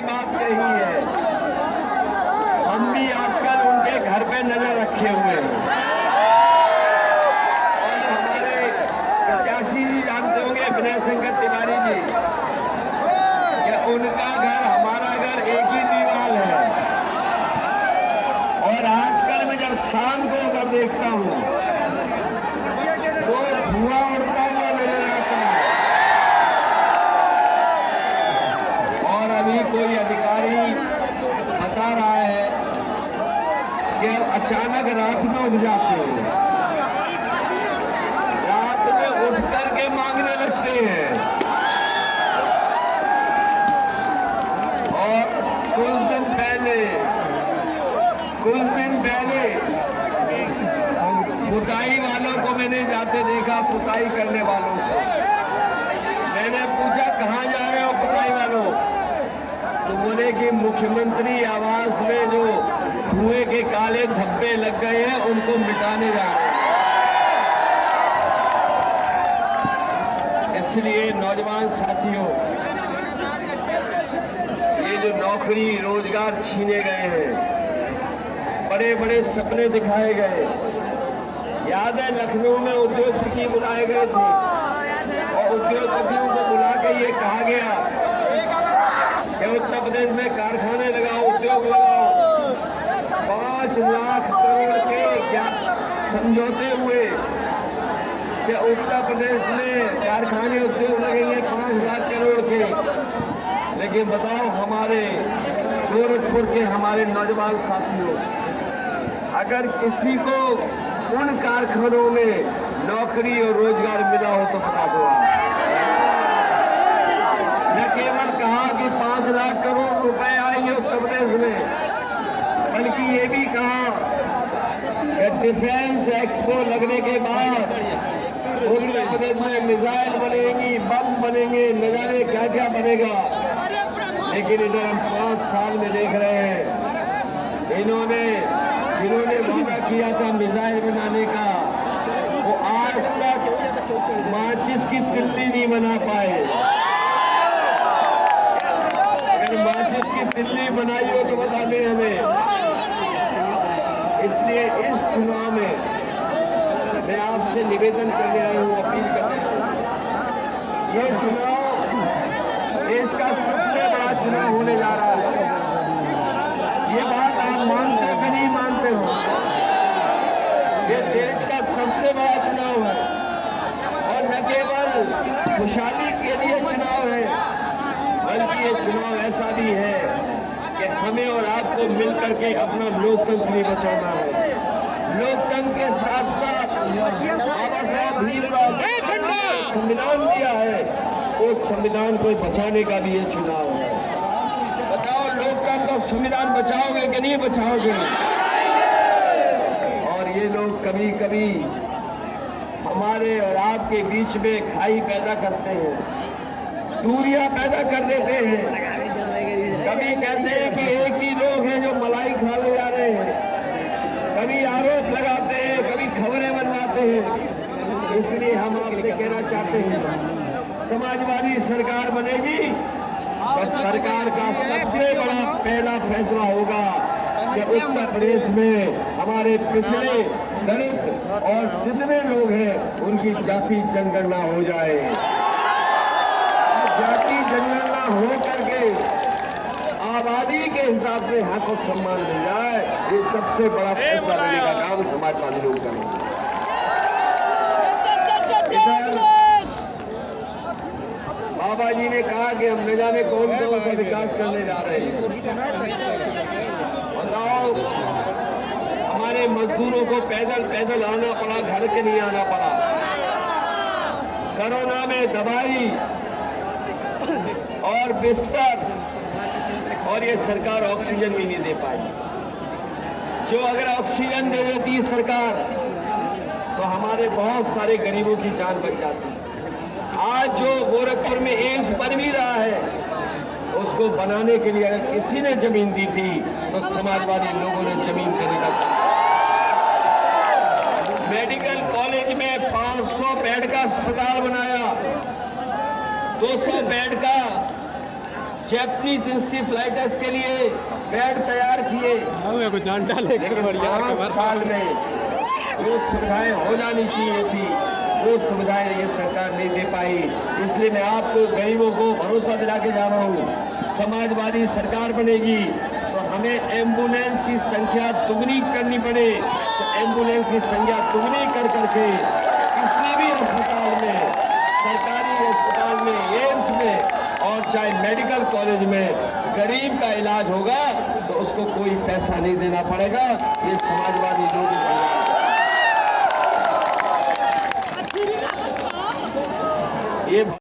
बात कही है। हम भी आजकल उनके घर पे नजर रखे हुए हैं और हमारे प्रत्याशी जी जानते होंगे विनय शंकर तिवारी जी कि उनका घर हमारा घर एक ही दीवार है। और आजकल मैं जब शाम को अगर देखता हूँ तो धुआं उड़ता हुआ नजर आता है। और अभी कोई अधिकारी बता रहा है कि अचानक रात में उठ जाते हैं, रात में उठ करके मांगने लगते हैं। और कुछ दिन पहले पुताई वालों को मैंने जाते देखा, पुताई करने वालों को। मैंने पूछा कहाँ जा रहे हो पुताई वालों? तो बोले कि मुख्यमंत्री आवास में जो धुएं के काले धब्बे लग गए हैं उनको मिटाने जा रहे हैं। इसलिए नौजवान साथियों, ये जो नौकरी रोजगार छीने गए हैं, बड़े बड़े सपने दिखाए गए। याद है लखनऊ में उद्योगपति बुलाए गए थे और उद्योगपतियों को बुला के ये कहा गया कि उत्तर प्रदेश में कारखाने लगाओ, उद्योग लगाओ। 5 लाख करोड़ के क्या समझौते हुए कि उत्तर प्रदेश में कारखाने उद्योग लगेंगे 5 लाख करोड़ के। लेकिन बताओ हमारे गोरखपुर के हमारे नौजवान साथियों, अगर किसी को उन कारखानों में नौकरी और रोजगार मिला हो तो बता दो आप। न केवल कहा कि 5 लाख करोड़ रुपए आएंगे उत्तर प्रदेश में, बल्कि ये भी कहा कि डिफेंस एक्सपो लगने के बाद उत्तर प्रदेश में मिसाइल बनेगी, बम बनेंगे, न जाने क्या क्या बनेगा। लेकिन इधर हम 5 साल में देख रहे हैं जिन्होंने वादा किया था मिसाइल बनाने का, वो आज तक माचिस की तिल्ली नहीं बना पाए। अगर माचिस की तिल्ली बनाई हो तो बता दें हमें। इसलिए इस चुनाव में मैं आपसे निवेदन करने आया हूँ, अपील करने आया हूँ। ये चुनाव देश का सबसे बड़ा चुनाव होने जा रहा है। ये बात आप मानते हो कि नहीं मानते हो? ये देश का सबसे बड़ा चुनाव है और न केवल खुशहाली के लिए चुनाव है, बल्कि ये चुनाव ऐसा भी है कि हमें और आपको मिलकर के अपना लोकतंत्र भी बचाना है। लोकतंत्र के साथ साथ बाबा साहब भीमराव संविधान दिया है, उस संविधान को बचाने का भी ये चुनाव है। बताओ लोकतंत्र और संविधान बचाओगे कि नहीं बचाओगे? और ये लोग कभी कभी हमारे और आपके बीच में खाई पैदा करते हैं, दूरियां पैदा कर देते हैं। कभी कहते हैं कि एक ही लोग हैं जो मलाई खा ले जा रहे हैं, कभी आरोप लगाते हैं, कभी खबरें बनवाते हैं। इसलिए हम आपसे कहना चाहते हैं, समाजवादी सरकार बनेगी तो सरकार का सबसे बड़ा पहला फैसला होगा कि उत्तर प्रदेश में हमारे पिछड़े दलित और जितने लोग हैं उनकी जाति जनगणना हो जाए। जाति जनगणना हो करके आबादी के हिसाब से हक और सम्मान मिल जाए, ये सबसे बड़ा फैसला लेने का काम समाजवादी लोग करेंगे। बाबा जी ने कहा कि हम न जाने कौन कौन सा विकास करने जा रहे हैं। बताओ हमारे मजदूरों को पैदल पैदल आना पड़ा, घर के नहीं आना पड़ा। कोरोना में दवाई और बिस्तर और ये सरकार ऑक्सीजन भी नहीं दे पाई। जो अगर ऑक्सीजन दे देती सरकार तो हमारे बहुत सारे गरीबों की जान बच जाती। आज जो गोरखपुर में एम्स बन भी रहा है, उसको बनाने के लिए अगर किसी ने जमीन दी थी तो समाजवादी लोगों ने जमीन खरीदा। मेडिकल कॉलेज में 500 बेड का अस्पताल बनाया, 200 बेड का जैपनीज इंसेफ्लाइटिस के लिए बेड तैयार किए, लेकिन 5 साल में जो सुविधाएं हो जानी चाहिए थी वो सुविधाएं ये सरकार नहीं दे पाई। इसलिए मैं आपको गरीबों को भरोसा दिला के जा रहा हूँ, समाजवादी सरकार बनेगी तो हमें एम्बुलेंस की संख्या दुगनी करनी पड़े, तो एम्बुलेंस की संख्या दुगनी कर करके किसी भी अस्पताल में, सरकारी अस्पताल में, एम्स में और चाहे मेडिकल कॉलेज में गरीब का इलाज होगा तो उसको कोई पैसा नहीं देना पड़ेगा। ये समाजवादी लोग ये